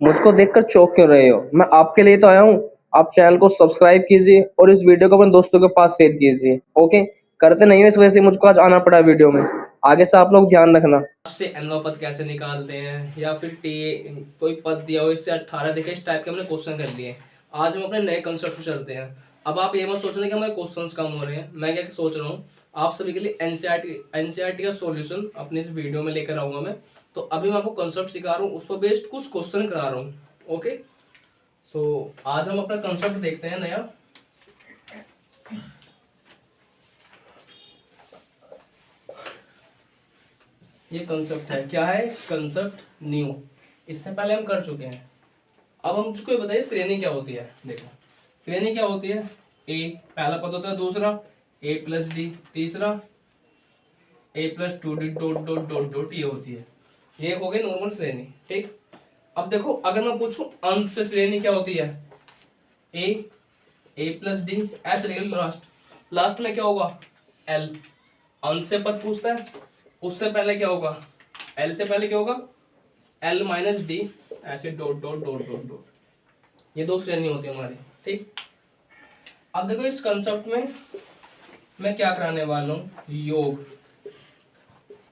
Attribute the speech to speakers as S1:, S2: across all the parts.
S1: मुझको देखकर चौंक क्यों रहे हो? मैं आपके लिए तो आया हूँ। आप चैनल को सब्सक्राइब कीजिए और इस वीडियो को अपने दोस्तों के पास शेयर कीजिए। ओके, करते नहीं हो, इस वजह से मुझको आज आना पड़ा वीडियो में। आगे से आप लोग ध्यान रखना।
S2: से एनवा पद कैसे निकालते हैं, या फिर टी कोई पद दिया हो इससे 18 देखे, इस टाइप के हमने क्वेश्चन कर लिए। आज हम अपने नए कंसेप्ट पे चलते हैं। अब आप ये मत सोचना कि हमारे क्वेश्चंस कम हो रहे हैं। मैं क्या सोच रहा हूँ, आप सभी के लिए एनसीईआरटी का सॉल्यूशन अपने इस वीडियो में लेकर आऊंगा मैं। तो अभी मैं आपको कंसेप्ट सिखा रहा हूँ, उस पर बेस्ड कुछ क्वेश्चन करा रहा हूँ। ओके, सो आज हम अपना कंसेप्ट देखते हैं नया। ये कंसेप्ट है, क्या है कंसेप्ट? न्यू। इससे पहले हम कर चुके हैं। अब हम मुझको बताइए श्रेणी क्या होती है। देखो श्रेणी क्या होती है। ए पहला पद होता है, दूसरा ए प्लस डी, तीसरा A plus two D dot dot dot dot, ये होती है। ये हो गई नॉर्मल श्रेणी। ठीक, अब देखो अगर मैं पूछूं अंत से श्रेणी क्या होती है। ए प्लस डी, ऐसे रहेगा लास्ट। लास्ट में क्या होगा? एल। अंत से पद पूछता है, उससे पहले क्या होगा? एल से पहले क्या होगा? एल माइनस डी, ऐसे dot dot dot dot dot. ये दो श्रेणी होती है हमारी। ठीक, अब देखो इस कंसेप्ट में मैं क्या कराने वाला हूँ, योग।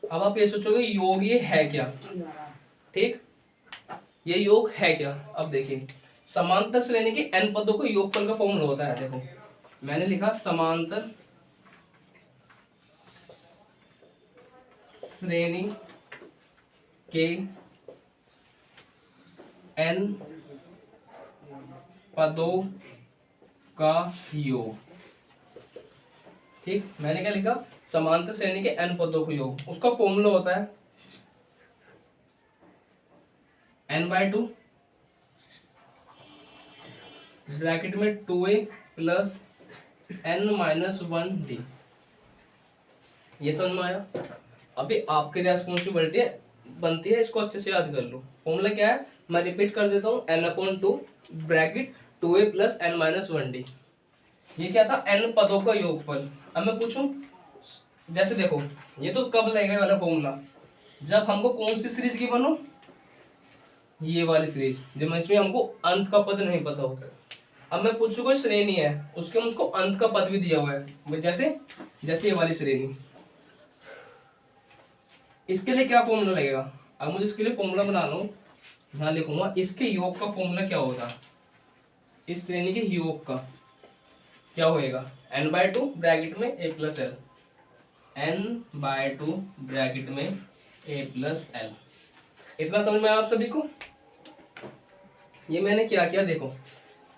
S2: अब आप ये सोचोगे योग ये है क्या। ठीक, ये योग है क्या। अब देखिए समांतर श्रेणी के n पदों को योगफल का फॉर्मूला होता है। देखो मैंने लिखा समांतर श्रेणी के n पदों का योग। ठीक, मैंने क्या लिखा? समांतर श्रेणी के n पदों का योग। उसका फॉर्मूला होता है n/2 ब्रैकेट में 2a प्लस n-1d। ये समझ में आया? अभी आपकी रेस्पॉन्सिबिलिटी बनती है इसको अच्छे से याद कर लो। फॉर्मूला क्या है मैं रिपीट कर देता हूँ, n/2 bracket 2a plus n-1d। ये क्या था? n पदों का योगफल। अब मैं पूछूं, जैसे देखो ये तो कब लगेगा वाला फॉर्मूला, जब हमको कौन सी सीरीज की बनो, ये वाली सीरीज, जब इसमें हमको अंत का पद नहीं पता होता। अब मैं पूछू कोई श्रेणी है, उसके मुझको अंत का पद भी दिया हुआ है, जैसे जैसे ये वाली श्रेणी, इसके लिए क्या फॉर्मूला लगेगा। अब मुझे इसके लिए फॉर्मूला बना लो, यहां लिखूंगा इसके योग का फॉर्मूला क्या होगा। इस श्रेणी के योग का क्या होएगा? n/2 ब्रैकेट में a plus L, n/2 bracket में a प्लस एल। इतना समझ में आया आप सभी को? ये मैंने क्या किया, देखो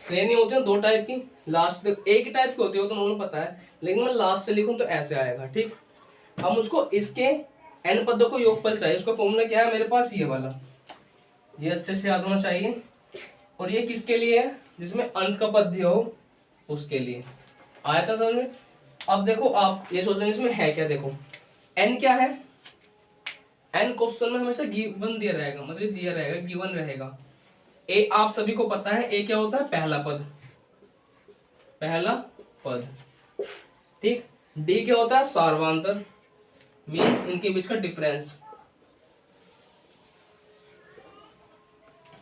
S2: श्रेणी होती है दो टाइप की। लास्ट एक टाइप की होती है, वो तो उन्होंने पता है, लेकिन मैं लास्ट से लिखूं तो ऐसे आएगा। ठीक, अब मुझको इसके n पदों को योगफल चाहिए। उसका फॉर्मूला क्या है मेरे पास? ये वाला, ये अच्छे से याद होना चाहिए। और ये किसके लिए है? जिसमें अंत का पद दिया हो उसके लिए। आया था समझ में? अब देखो आप ये सोच रहे हैं इसमें है क्या। देखो n क्या है? n क्वेश्चन में हमेशा गिवन दिया रहेगा, मतलब दिया रहेगा, गिवन रहेगा। ए आप सभी को पता है, ए क्या होता है? पहला पद, पहला पद। ठीक, डी क्या होता है? सार्वधातुक, मींस इनके बीच का डिफरेंस।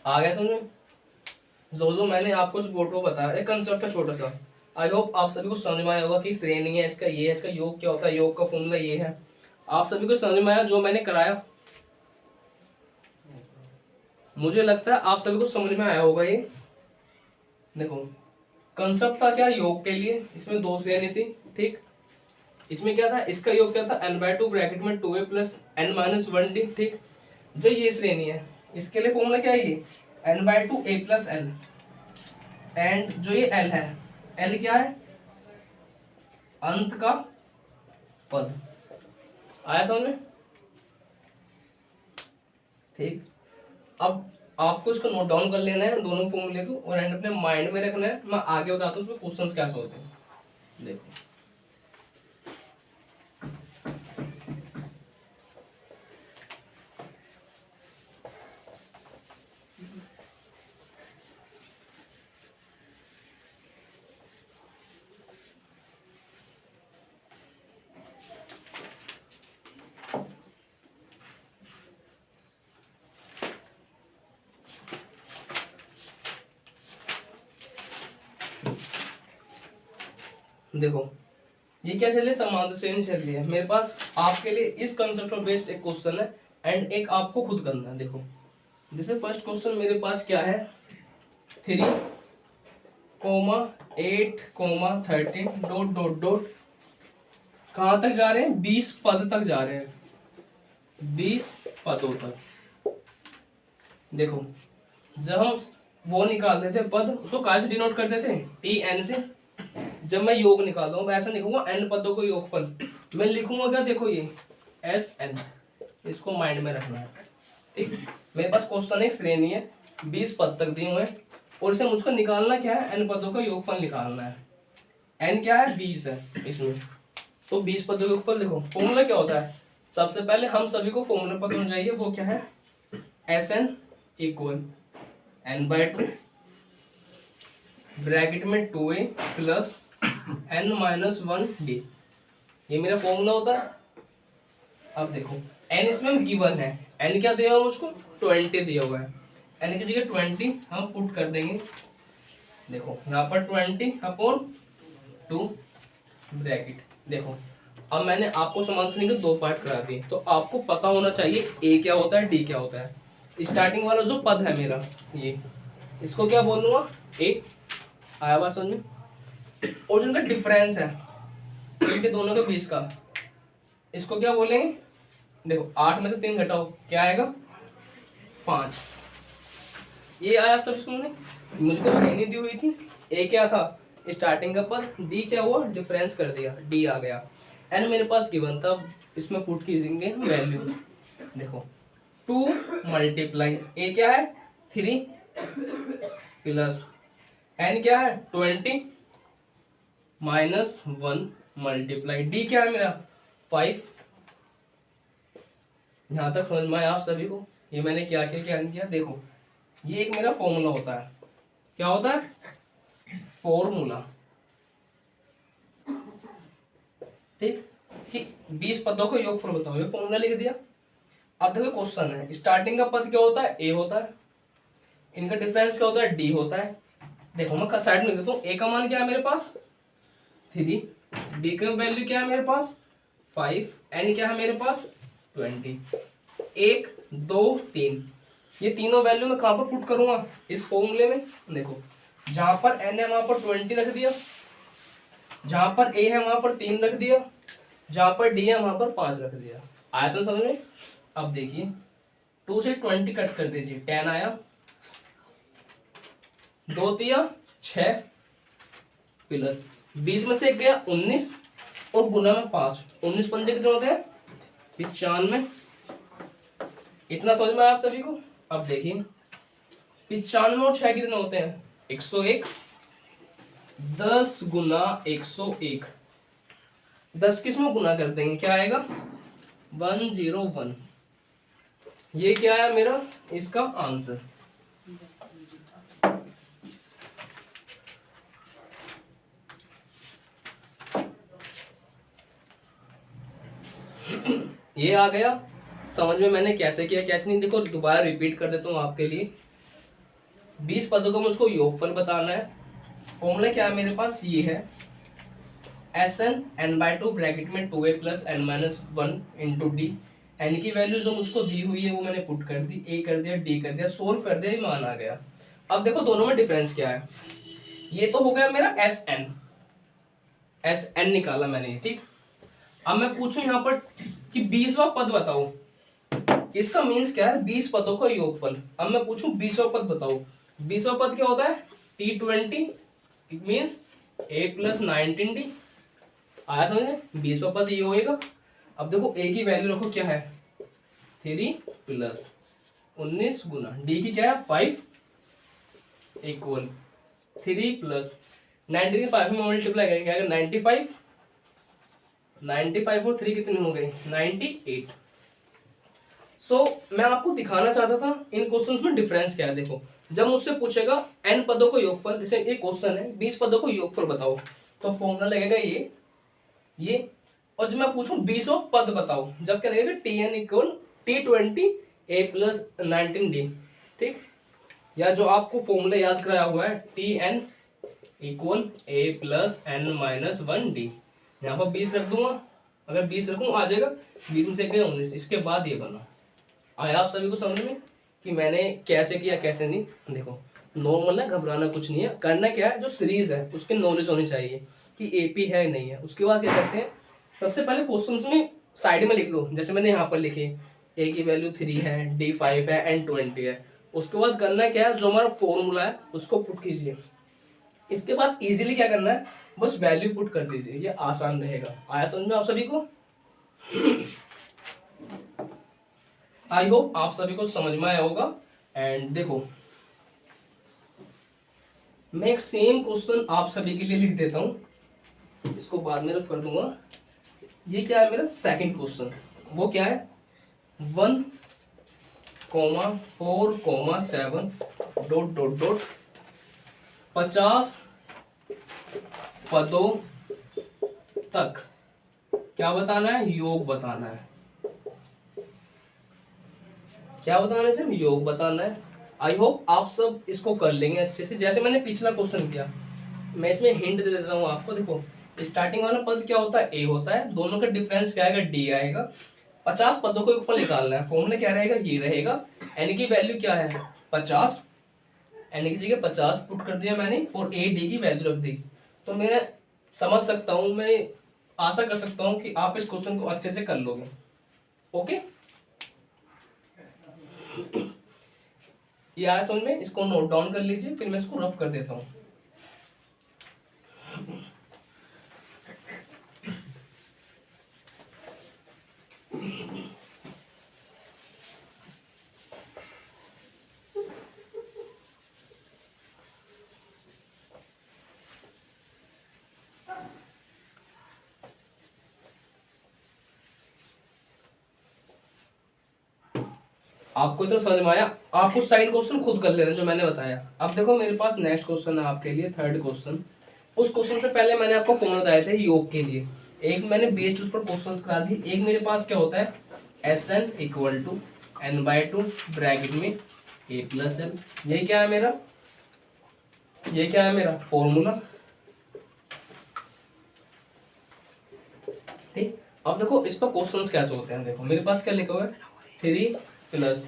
S2: आ गया समझ में? जो मैंने आपको इस बोर्ड को बताया, एक कंसेप्ट है छोटा सा। आई होप आप सभी को समझ में आया होगा कि श्रेणी है, इसका ये है, इसका योग क्या होता है, योग का फॉर्मूला ये है। आप सभी को समझ में आया जो मैंने कराया? मुझे लगता है आप सभी को समझ में आया होगा ये। देखो कंसेप्ट था क्या योग के लिए, इसमें दो श्रेणी थी। ठीक, इसमें क्या था? इसका योग क्या था? n/2 ब्रैकेट में 2a प्लस n-1d। ठीक, जो ये श्रेणी है इसके लिए फॉर्मूला क्या है? ये n/2 a plus L. And जो ये l है, l क्या है? अंत का पद। आया समझ में? ठीक, अब आपको इसको नोट डाउन कर लेना है दोनों फॉर्मूले को, और एंड अपने माइंड में रखना है। मैं आगे बताता हूँ उसमें क्वेश्चंस कैसे होते हैं। देखो देखो ये क्या चल रही है, समांतर श्रेणी चल रही है मेरे पास। आपके लिए इस कंसेप्ट पर बेस्ड एक क्वेश्चन है एंड एक आपको खुद करना है। देखो जैसे फर्स्ट क्वेश्चन मेरे पास क्या है, 3,8,13 डॉट डॉट डॉट कहाँ तक जा रहे हैं, 20 पद तक जा रहे हैं, 20 पदों तक। देखो जब हम वो निकालते थे पद, उसको कहाँ से डिनोट करते थे, टी एन से। जब मैं योग निकालता हूँ ऐसा लिखूंगा एन पदों को योगफल, मैं लिखूंगा क्या, देखो ये एस एन, इसको माइंड में रखना है। ठीक, मेरे पास क्वेश्चन एक श्रेणी है 20 पद तक दिए हुए हैं और इसे मुझको निकालना क्या है, एन पदों का योगफल निकालना है। एन क्या है, 20 है इसमें, तो 20 पदों का योगफल। देखो फॉर्मूला क्या होता है, सबसे पहले हम सभी को फॉर्मूला पता होना चाहिए, वो क्या है, S N equal N by 2 bracket में 2a plus n minus 1d, ये मेरा फॉर्मूला होता है। अब देखो n इसमें गिवन है, n क्या दिया हुआ मुझको, 20 दिया हुआ है, n की जगह 20 हम पुट कर देंगे। देखो यहाँ पर 20 अपॉन 2 ब्रैकेट। देखो अब मैंने आपको समान श्रेणी के दो पार्ट करा दिए, तो आपको पता होना चाहिए a क्या होता है, d क्या होता है। स्टार्टिंग वाला जो पद है मेरा ये, इसको क्या बोलूंगा, a, आया बात समझ में। और जिनका डिफरेंस है इनके दोनों के बीच का, इसको क्या बोलेंगे, देखो 8 में से 3 घटाओ क्या आएगा, 5। ये आया आप सभी सुनने, मुझको श्रेणी दी हुई थी, ए क्या था स्टार्टिंग का पद, डी क्या हुआ डिफरेंस कर दिया, डी आ गया, एन मेरे पास गिवन था, इसमें पुट कीजिएंगे वैल्यू। देखो 2 मल्टीप्लाई ए क्या है 3 प्लस एन क्या है 20 माइनस 1 मल्टीप्लाई डी क्या है मेरा 5। यहां तक समझ में आया आप सभी को, ये मैंने क्या क्या क्या किया। देखो ये एक मेरा फॉर्मूला होता है, क्या होता है, फॉर्मूला। ठीक, कि 20 पदों को योगफल बताओ, ये फॉर्मूला लिख दिया। अब देखो क्वेश्चन है, स्टार्टिंग का पद क्या होता है, ए होता है, इनका डिफरेंस क्या होता है, डी होता है। देखो मैं साइड में लिख देता हूँ, ए का मान क्या है मेरे पास 3, डी का वैल्यू क्या है मेरे पास 5, एन क्या है मेरे पास 20। 1 2 3, ये तीनों वैल्यू मैं कहाँ पर पुट करूंगा, इस फॉर्मूले में। देखो जहां पर एन है वहां पर 20 रख दिया, जहां पर ए है वहां पर 3 रख दिया, जहां पर डी है वहां पर 5 रख दिया। आया तो समझ में। अब देखिए 2 से 20 कट कर दीजिए, 10 आया, 2 दिया 6 प्लस 20 में से 1 गया 19 और गुना में 5, 19 पंजे कितने होते हैं 95। इतना समझ में आया आप सभी को। अब देखिए 95 और 6 कितने होते हैं 101, 10 गुना 101, 10 किस में गुना कर देंगे क्या आएगा 101। ये क्या है मेरा इसका आंसर। ये आ गया समझ में मैंने कैसे किया कैसे नहीं। देखो दोबारा रिपीट कर देता हूँ आपके लिए, 20 पदों का मुझको योगफल बताना है। फॉर्मूला क्या है मेरे पास, ये है S N N by 2 bracket में 2a plus N minus 1 into D. N की वैल्यू जो मुझको दी हुई है वो मैंने पुट कर दी, ए कर दिया डी कर दिया, सोल्व कर दिया, ये मान आ गया। अब देखो दोनों में डिफरेंस क्या है, ये तो हो गया मेरा एस एन निकाला मैंने, ठीक। अब मैं पूछूं यहाँ पर कि 20वां पद बताओ, इसका मीन्स क्या है 20 पदों का योगफल। अब मैं पूछूं 20वां पद बताओ, 20वां पद क्या होता है T20, it means a plus 19d। आया समझ में, 20वां पद ये होएगा। अब देखो a की वैल्यू रखो क्या है 3 प्लस 19 गुना d की क्या है 5 इक्वल 3 प्लस 19 के 5 में मल्टीप्लाई करेंगे आएगा 95, 95 और 3 कितने हो गए 98। सो मैं आपको दिखाना चाहता था इन क्वेश्चंस में डिफरेंस क्या है। देखो जब मुझसे पूछेगा n पदों को योगफल, जैसे एक क्वेश्चन है 20 पदों को योगफल बताओ, तो फॉर्मूला लगेगा ये। और जब मैं पूछूं 20 पद बताओ, जब क्या लगेगा Tn equal T20 a plus 19d, ठीक। या जो आपको फॉर्मूला याद कराया हुआ है Tn इक्वल ए प्लस एन माइनस 1D। यहाँ पर 20 रख दूंगा, अगर 20 रखूँ आ जाएगा, 20 में से गए 19। इसके बाद ये बना। आया आप सभी को समझ में कि मैंने कैसे किया कैसे नहीं? देखो नॉर्मल है, घबराना कुछ नहीं है। करना क्या है, जो सीरीज है उसकी नॉलेज होनी चाहिए कि एपी है नहीं है। उसके बाद क्या करते हैं, सबसे पहले क्वेश्चंस में साइड में लिख लो, जैसे मैंने यहाँ पर लिखे ए की वैल्यू 3 है, डी 5 है, एन 20 है। उसके बाद करना क्या है, जो हमारा फॉर्मूला है उसको पुट कीजिए। इसके बाद इजीली क्या करना है, बस वैल्यू पुट कर दीजिए, ये आसान रहेगा। आया समझ में आप सभी को? आई होप आप सभी को समझ में आया होगा। एंड देखो मैं एक सेम क्वेश्चन आप सभी के लिए लिख देता हूं, इसको बाद में रफ कर दूंगा। ये क्या है मेरा सेकंड क्वेश्चन, वो क्या है 1, 4, 7 डॉट डॉट डॉट 50 पदों तक क्या बताना है, योग बताना है। क्या बताना है सर, योग बताना है। आई होप आप सब इसको कर लेंगे अच्छे से, जैसे मैंने पिछला क्वेश्चन किया। मैं इसमें हिंट दे देता हूँ आपको। देखो स्टार्टिंग वाला पद क्या होता है, ए होता है, दोनों का डिफरेंस क्या आएगा, डी आएगा। 50 पदों को ऊपर निकालना है, फॉर्मूला क्या रहेगा, ये रहेगा। एन की वैल्यू क्या है 50, एन की जगह 50 पुट कर दिया मैंने, और ए डी की वैल्यू रख दी। तो मैं समझ सकता हूँ, मैं आशा कर सकता हूँ कि आप इस क्वेश्चन को अच्छे से कर लोगे। ओके, ये आया समझ में? इसको नोट डाउन कर लीजिए, फिर मैं इसको रफ कर देता हूँ। आपको तो समझ में आया? आप कुछ साइड क्वेश्चन खुद कर लेना जो मैंने बताया। अब देखो मेरे पास नेक्स्ट क्वेश्चन है आपके लिए, थर्ड क्वेश्चन। उस क्वेश्चन से पहले मैंने आपको फॉर्मूला बताए थे योग के लिए। एक मैंने बेस्ड उस पर क्वेश्चंस करा दिए। एक मेरे पास क्या होता है, SN equal to n/2 bracket में a प्लस एम। ये क्या है मेरा, ये क्या है मेरा फॉर्मूला। ठीक, अब देखो इस पर क्वेश्चंस कैसे होते हैं। देखो मेरे पास क्या लिखा हुआ है, 3 +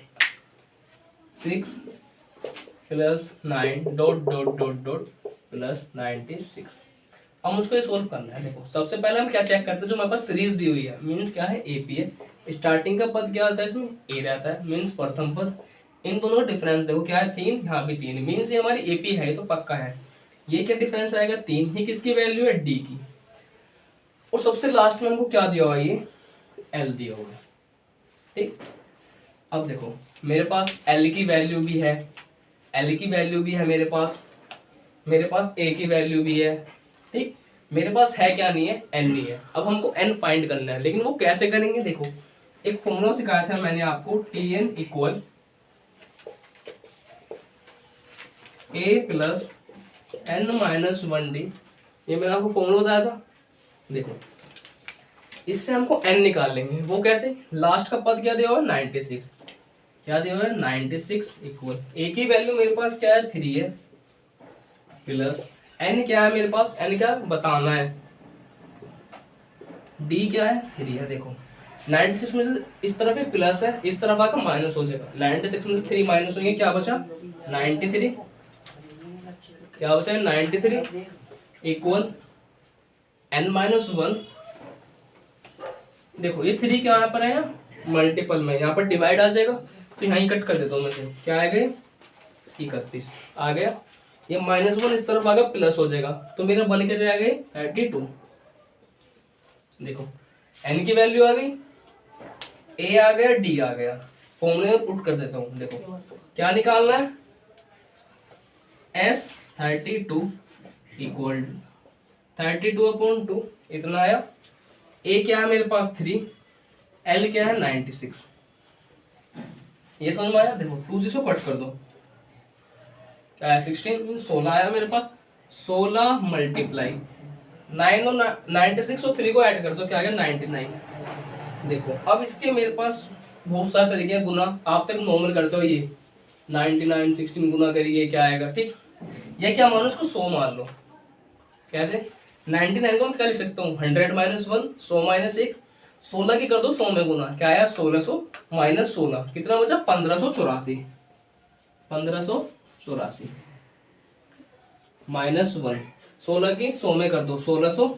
S2: 6 + 9 dot dot dot dot plus 96। अब मुझको ये सोल्व करना है। देखो सबसे पहले हम क्या चेक करते हैं, जो हमारे पास सीरीज दी हुई है, मीन्स क्या है एपी है। स्टार्टिंग का पद क्या आता है इसमें, ए रहता है, मीन्स प्रथम पद। इन दोनों का डिफरेंस देखो क्या है, 3, यहाँ भी 3, मीन्स ये हमारी एपी है तो पक्का है। ये क्या डिफरेंस आएगा, 3। ये किसकी वैल्यू है, डी की। और सबसे लास्ट में हमको क्या दिया हुआ, ये एल दिया हुआ है। ठीक, अब देखो मेरे पास एल की वैल्यू भी है, एल की वैल्यू भी है मेरे पास ए की वैल्यू भी है। ठीक, मेरे पास है क्या नहीं है, एन नहीं है। अब हमको एन फाइंड करना है, लेकिन वो कैसे करेंगे, देखो एक फॉर्मूला सिखाया था मैंने आपको, Tn इक्वल ए प्लस एन माइनस 1D। ये मैंने आपको फॉर्मूला बताया था। देखो इससे हमको एन निकाल लेंगे, वो कैसे, लास्ट का पद क्या दिया हुआ है 96, क्या दिया हुआ है 96 इक्वल ए की वैल्यू मेरे पास क्या है 3 है, प्लस एन क्या है मेरे पास, एन क्या बताना है, डी क्या है 3 है। देखो 96 में से इस तरफ ही प्लस है, इस तरफ आकर माइनस हो जाएगा। 96 में से 3 माइनस होंगे, क्या बचा 93, क्या बचा 93 इक्वल n-1। देखो ये 3 क्या यहाँ पर है, मल्टीपल में, यहाँ पर डिवाइड आ जाएगा तो यहाँ ही कट कर देता हूँ मैं से, क्या आएगा 31 आ गया। ये -1 इस तरफ आ गया, प्लस हो जाएगा तो मेरा बन के जाएगा 32। देखो n की वैल्यू आ गई, a आ गया, d आ गया, फॉर्मूले में पुट कर देता हूँ। देखो क्या निकालना है, S32 इक्वल 32/2 इतना आया। a क्या है मेरे पास 3, l क्या है 96। ये समझ में आया? देखो 2 से कट कर दो, क्या है 16, 16 आया मेरे पास। 16 मल्टीप्लाई 9 और 96 और 3 को ऐड कर दो, क्या आ गया 99। देखो अब इसके मेरे पास बहुत सारे तरीके हैं गुना, आप तक नॉर्मल करते हो, ये 99 16 गुना करिए क्या आएगा। ठीक, ये क्या मानो, इसको 100 मान लो, कैसे? 99 को मैं क्या लिख सकता हूँ? 100 माइनस 1, 100 माइनस 1, 16 की कर दो 100 में गुना, क्या आया? 1600 माइनस 16, कितना बचा? 1584, 1584 माइनस 1, 16 की 100 में कर दो 1600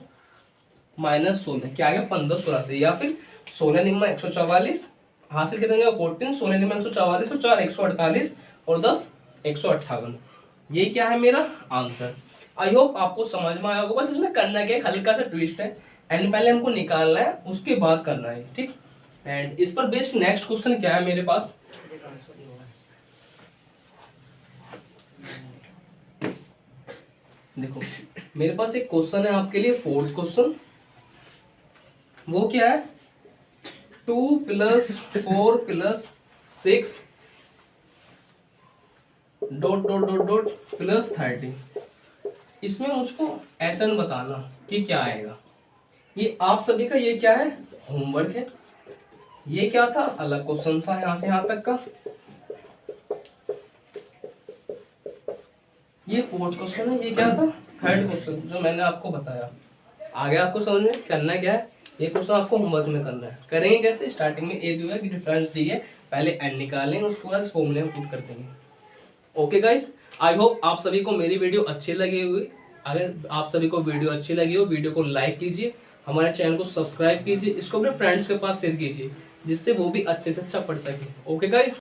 S2: माइनस 16, क्या आ गया? 1584, या फिर 16 निम्मा 144, हासिल कितने का? 14, 16 निम्मा 144 और 4 148 और 10 158, ये क्या है मेरा आंसर। आई होप आपको समझ में आया होगा। बस इसमें करना क्या है, हल्का सा ट्विस्ट है, एंड पहले हमको निकालना है उसके बाद करना है, ठीक। एंड इस पर बेस्ड नेक्स्ट क्वेश्चन क्या है मेरे पास, देखो मेरे पास एक क्वेश्चन है आपके लिए, फोर्थ क्वेश्चन। वो क्या है? 2 + 4 + 6 dot dot dot dot plus 30। इसमें मुझको ऐसा बताना कि क्या आएगा। ये आप सभी का ये क्या है? होमवर्क है। ये क्या था? अलग क्वेश्चन था यहाँ से यहाँ तक का। ये फोर्थ क्वेश्चन है। ये क्या था? थर्ड क्वेश्चन जो मैंने आपको बताया। आगे आपको समझ में करना क्या है, ये क्वेश्चन आपको होमवर्क में करना है। करेंगे कैसे? स्टार्टिंग में ए दिया है कि डिफरेंस डी है, पहले एन निकालेंगे, उसके बाद फॉर्मूले में पुट कर देंगे। ओके गाइस, आई होप आप सभी को मेरी वीडियो अच्छी लगी हुई। अगर आप सभी को वीडियो अच्छी लगी हो, वीडियो को लाइक कीजिए, हमारे चैनल को सब्सक्राइब कीजिए, इसको अपने फ्रेंड्स के पास शेयर कीजिए, जिससे वो भी अच्छे से अच्छा पढ़ सके। Okay guys.